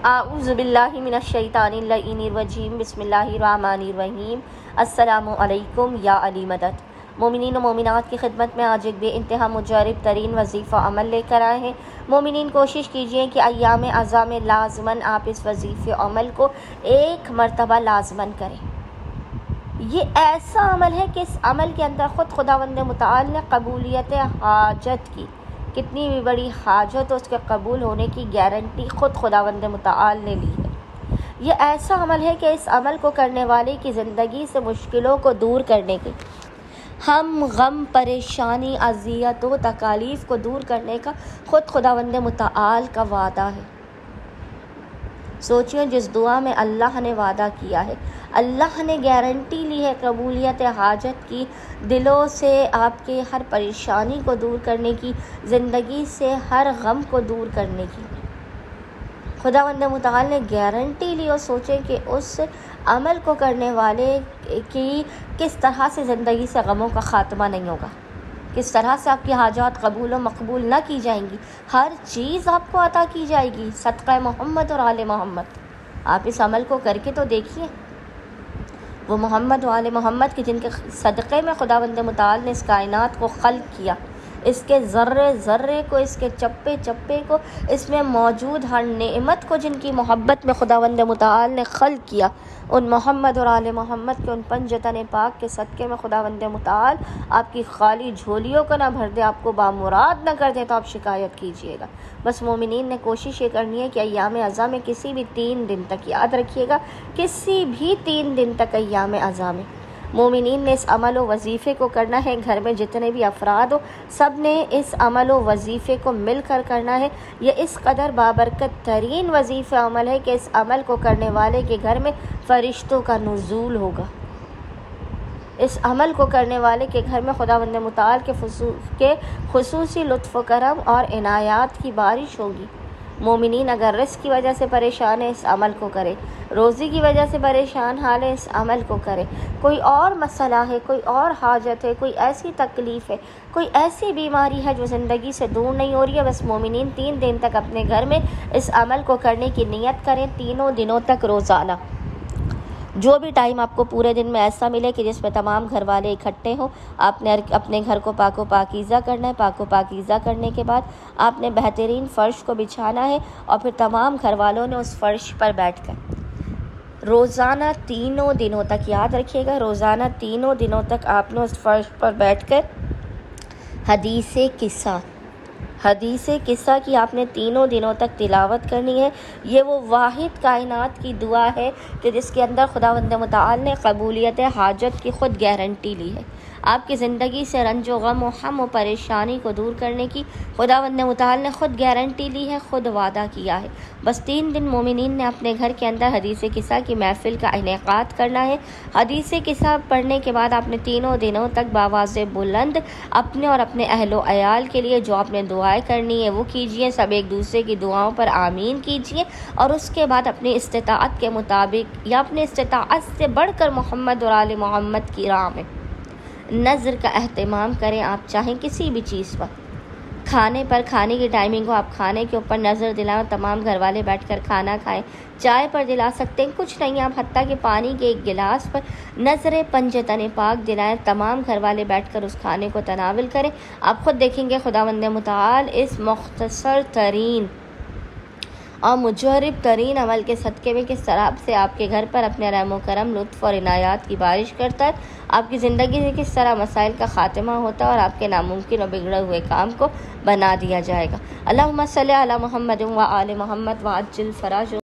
आऊज़ुबिल्लाहि मिनश्शैतानिर्रजीम बिस्मिल्लाहिर्रहमानिर्रहीम। अस्सलामु अलैकुम या अली मदद। मोमिनीन व मोमिनात की खिदमत में आज एक बेइंतहा मुजरब तरीन वजीफ़ा अमल लेकर आए हैं। मोमिनीन कोशिश कीजिए कि अय्याम अज़ा में लाज़मन आप इस वजीफ़े अमल को एक मरतबा लाज़मन करें। ये ऐसा अमल है कि इस अमल के अंदर ख़ुद खुदावंद मुताल ने कबूलियत हाजत की, कितनी भी बड़ी हाजत हो उसके कबूल होने की गारंटी ख़ुद खुदावंद मुताल ने ली है। ये ऐसा अमल है कि इस अमल को करने वाले की ज़िंदगी से मुश्किलों को दूर करने की, हम गम परेशानी अज़ियत व तकालीफ़ को दूर करने का ख़ुद खुदावंद मुताल का वादा है। सोचिए, जिस दुआ में अल्लाह ने वादा किया है, अल्लाह ने गारंटी ली है कबूलियत हाजत की, दिलों से आपके हर परेशानी को दूर करने की, ज़िंदगी से हर गम को दूर करने की खुदावंद मुताल ने गारंटी ली। और सोचें कि उस अमल को करने वाले की किस तरह से ज़िंदगी से गमों का ख़ात्मा नहीं होगा, किस तरह से आपकी हाजात कबूल व मकबूल न की जाएंगी, हर चीज़ आपको अता की जाएगी सदक़ा मोहम्मद और आले मोहम्मद। आप इस अमल को करके तो देखिए, वो मोहम्मद व आले मोहम्मद के जिनके सदक़े में खुदावंद मुताल ने इस कायनात को खल्क़ किया, इसके ज़र्रे ज़र्रे को, इसके चप्पे चप्पे को, इसमें मौजूद हर नेमत को जिनकी मोहब्बत में खुदावंद मुताल ने खल्क़ किया, उन मोहम्मद और आले मोहम्मद के उन पंजतन पाक के सदक़े में खुदावंद मुताल आपकी खाली झोलियों को ना भर दे, आपको बामुराद न कर दे तो आप शिकायत कीजिएगा। बस मोमिनीन ने कोशिश ये करनी है कि अय्याम अज़ा में किसी भी 3 दिन तक, याद रखिएगा, किसी भी 3 दिन तक अय्याम अज़ा में मोमिनीन ने इस अमल व वजीफ़े को करना है। घर में जितने भी अफराद हो, सब ने इस अमल व वजीफ़े को मिलकर करना है। ये इस कदर बाबरकत तरीन वजीफ़े अमल है कि इस अमल को करने वाले के घर में फ़रिश्तों का नुज़ूल होगा। इस अमल को करने वाले के घर में खुदावंद मुताल के खुसूसी लुत्फ़ व करम और इनायात की बारिश होगी। मोमिनीन अगर रिस्क की वजह से परेशान है, इस अमल को करें। रोज़ी की वजह से परेशान हाल है, इस अमल को करें। कोई और मसला है, कोई और हाजत है, कोई ऐसी तकलीफ़ है, कोई ऐसी बीमारी है जो ज़िंदगी से दूर नहीं हो रही है, बस मोमिनीन 3 दिन तक अपने घर में इस अमल को करने की नियत करें। 3 दिनों तक रोज़ाना जो भी टाइम आपको पूरे दिन में ऐसा मिले कि जिसमें तमाम घर वाले इकट्ठे हों, आपने अपने घर को पाको पाकीज़ा करना है। पाको पाकीज़ा करने के बाद आपने बेहतरीन फ़र्श को बिछाना है और फिर तमाम घर वालों ने उस फ़र्श पर बैठकर रोज़ाना 3 दिनों तक, याद रखिएगा, रोज़ाना 3 दिनों तक आपने उस फ़र्श पर बैठकर हदीसे किस्सा की आपने 3 दिनों तक तिलावत करनी है। ये वो वाहिद कायनात की दुआ है कि जिसके अंदर खुदावंद मुताल ने कबूलियत हाजत की ख़ुद गारंटी ली है। आपकी ज़िंदगी से रंजो गम व हम व परेशानी को दूर करने की खुदावंद मुताल ने ख़ुद गारंटी ली है, ख़ुद वादा किया है। बस 3 दिन मोमिनीन ने अपने घर के अंदर हदीस किस्सा की महफ़िल का इनेकाद करना है। हदीस किस्सा पढ़ने के बाद आपने 3 दिनों तक बावाज़े बुलंद अपने और अपने अहलो अयाल के लिए जो आपने दुआएं करनी है वो कीजिए। सब एक दूसरे की दुआओं पर आमीन कीजिए और उसके बाद अपनी इस्तिताअत के मुताबिक या अपने इस्तिताअत से बढ़कर मोहम्मद और आले मोहम्मद की राह में नज़र का एहतमाम करें। आप चाहें किसी भी चीज़ पर, खाने पर, खाने की टाइमिंग को आप खाने के ऊपर नज़र दिलाएं, तमाम घर वाले बैठकर खाना खाएं। चाय पर दिला सकते हैं, कुछ नहीं, आप हत्ता कि पानी के एक गिलास पर नज़र पंजतन पाक दिलाएं, तमाम घर वाले बैठकर उस खाने को तनावल करें। आप ख़ुद देखेंगे खुदावंद मुताल इस मुख्तसर तरीन और मुजरब तरीन अमल के सदक़े में किस तरह से आपके घर पर अपने रहम करम, लुत्फ़ और इनायात की बारिश करता है। आपकी ज़िंदगी से किस तरह मसाइल का ख़ात्मा होता है और आपके नामुमकिन और बिगड़े हुए काम को बना दिया जाएगा। अल्लाहुम्मा सल्ली अला मुहम्मद व आले मोहम्मद व अज्जिल फ़राज।